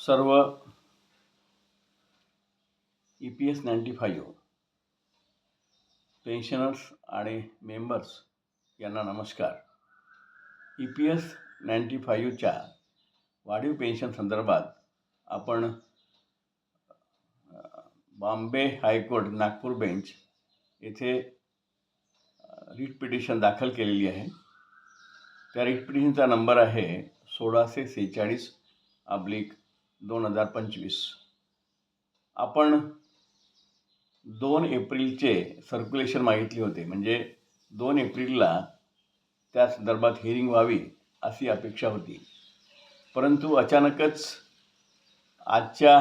सर्व EPS 95 pensioners आणि members यांना नमस्कार. EPS 95च्या वाढीव पेन्शन संदर्भात आपण बॉम्बे हायकोर्ट नागपूर बेंच येथे रिट पिटिशन दाखल केलेली आहे. त्या रिट पिटिशनचा नंबर आहे 1646/2025. आपण 2 एप्रिलचे सर्क्युलेशन मागितले होते, म्हणजे 2 एप्रिलला त्या संदर्भात हिअरिंग व्हावी अशी अपेक्षा होती. परंतु अचानकच आजच्या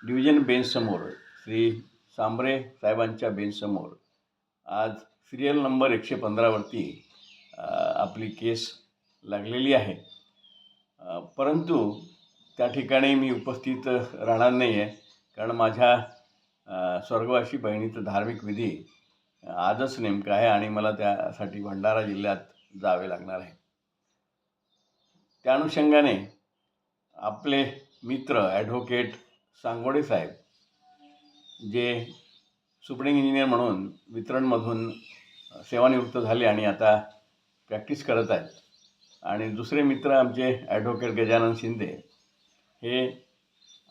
डिव्हिजन बेंचसमोर श्री सांबरे साहेबांच्या बेंचसमोर आज सिरियल नंबर 115वरती आपली केस लागलेली आहे. परंतु त्या ठिकाणी मी उपस्थित राहणार नाही आहे, कारण माझ्या स्वर्गवासी बहिणीचं धार्मिक विधी आजच नेमका आहे आणि मला त्यासाठी भंडारा जिल्ह्यात जावे लागणार आहे. त्या अनुषंगाने आपले मित्र ॲडव्होकेट सांगोडे साहेब, जे सुप्रिंग इंजिनियर म्हणून वितरणमधून सेवानिवृत्त झाले आणि आता प्रॅक्टिस करत आहेत, आणि दुसरे मित्र आमचे ॲडव्होकेट गजानन शिंदे हे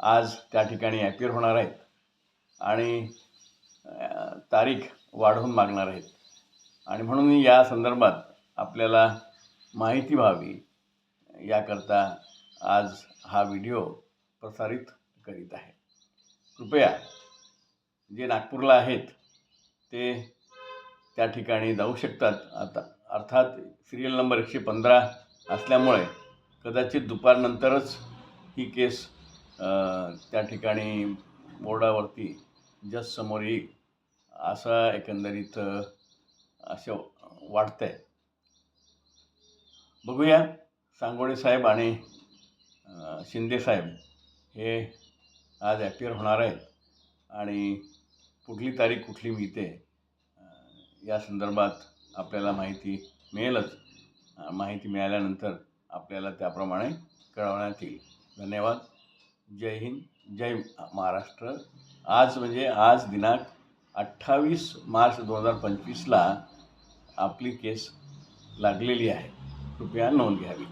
आज त्या ठिकाणी ॲपियर होणार आहेत आणि तारीख वाढवून मागणार आहेत. आणि म्हणून या संदर्भात आपल्याला माहिती व्हावी याकरता आज हा व्हिडिओ प्रसारित करीत आहे. कृपया जे नागपूरला आहेत ते त्या ठिकाणी जाऊ शकतात. आता अर्थात सिरियल नंबर 115 असल्यामुळे कदाचित दुपारनंतरच ही केस त्या ठिकाणी बोर्डावरती जजसमोर येईल असं एकंदरीत असं वाटतं आहे. बघूया. सांगोडे साहेब आणि शिंदे साहेब हे आज ॲपियर होणार आहेत आणि कुठली तारीख कुठली मिळते या संदर्भात आपल्याला माहिती मिळेलच. माहिती मिळाल्यानंतर आपल्याला त्याप्रमाणे कळवण्यात येईल. धन्यवाद. जय हिंद, जय महाराष्ट्र. आज दिनांक 28 मार्च 2025ला आपली केस लागलेली आहे. कृपया नोंद घ्यावी.